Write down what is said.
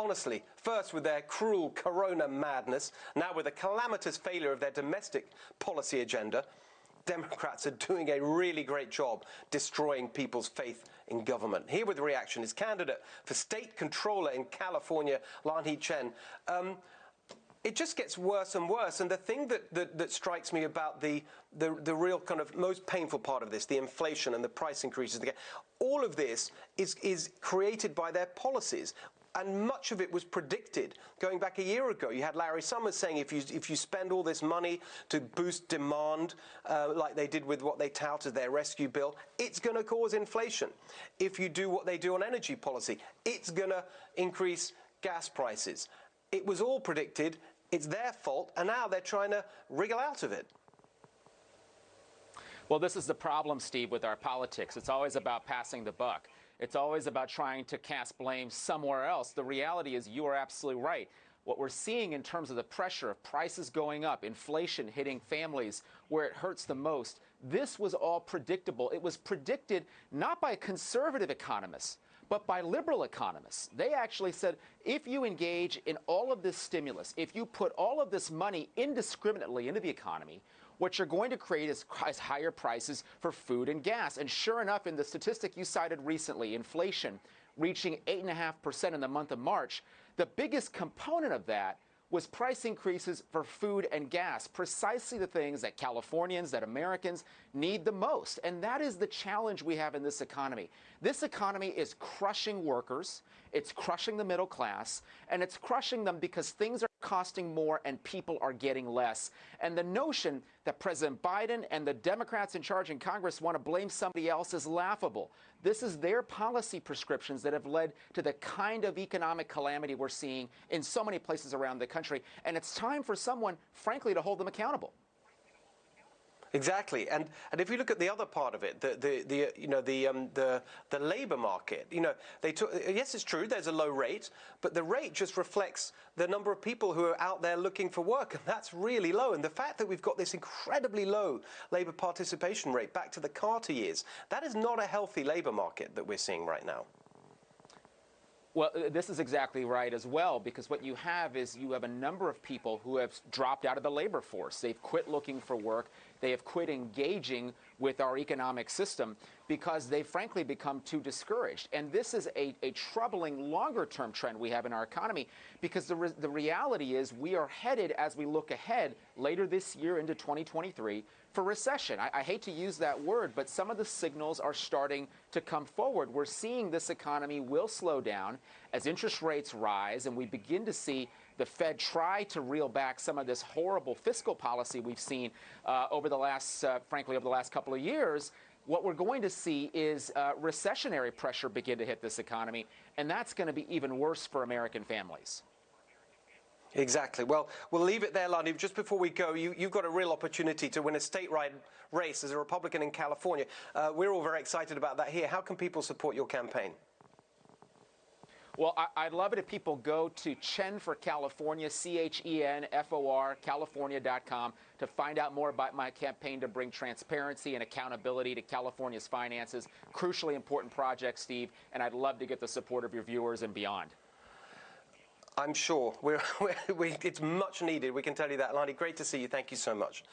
honestly, first with their cruel corona madness, now with the calamitous failure of their domestic policy agenda, Democrats are doing a really great job destroying people's faith in government. Here with the reaction is candidate for state controller in California, Lanhee Chen. It just gets worse and worse. And the thing that strikes me about the real kind of most painful part of this, the inflation and the price increases, all of this is created by their policies. And much of it was predicted going back a year ago. You had Larry Summers saying if you spend all this money to boost demand, like they did with what they touted their rescue bill, it's going to cause inflation. If you do what they do on energy policy, it's going to increase gas prices. It was all predicted. It's their fault, and now they're trying to wriggle out of it. Well, this is the problem, Steve, with our politics. It's always about passing the buck. It's always about trying to cast blame somewhere else. The reality is you are absolutely right. What we're seeing in terms of the pressure of prices going up, inflation hitting families where it hurts the most, this was all predictable. It was predicted not by conservative economists, but by liberal economists. They actually said, if you engage in all of this stimulus, if you put all of this money indiscriminately into the economy, what you're going to create is higher prices for food and gas. And sure enough, in the statistic you cited recently, inflation reaching 8.5% in the month of March, the biggest component of that was price increases for food and gas, precisely the things that Californians, that Americans need the most. And that is the challenge we have in this economy. This economy is crushing workers, it's crushing the middle class, and it's crushing them because things are costing more and people are getting less. And the notion that President Biden and the Democrats in charge in Congress want to blame somebody else is laughable. This is their policy prescriptions that have led to the kind of economic calamity we're seeing in so many places around the country. And it's time for someone, frankly, to hold them accountable. Exactly, and if you look at the other part of it, the labour market, they took. Yes, it's true. There's a low rate, but the rate just reflects the number of people who are out there looking for work, and that's really low. And the fact that we've got this incredibly low labour participation rate back to the Carter years, that is not a healthy labour market that we're seeing right now. Well, this is exactly right as well, because what you have is you have a number of people who have dropped out of the labor force. They've quit looking for work. They have quit engaging with our economic system because they've frankly become too discouraged. And this is a troubling longer-term trend we have in our economy, because the reality is we are headed, as we look ahead later this year into 2023, for recession. I hate to use that word, but some of the signals are starting to come forward. We're seeing this economy will slow down as interest rates rise and we begin to see the Fed try to reel back some of this horrible fiscal policy we've seen over the last, frankly, over the last couple of years. What we're going to see is recessionary pressure begin to hit this economy, and that's going to be even worse for American families. Exactly. Well, we'll leave it there, Lanhee. Just before we go, you've got a real opportunity to win a statewide race as a Republican in California. We're all very excited about that here. How can people support your campaign? Well, I'd love it if people go to Chen for California, CHENFOR, California.com, to find out more about my campaign to bring transparency and accountability to California's finances. Crucially important project, Steve, and I'd love to get the support of your viewers and beyond. I'm sure. It's much needed. We can tell you that. Lanhee, great to see you. Thank you so much.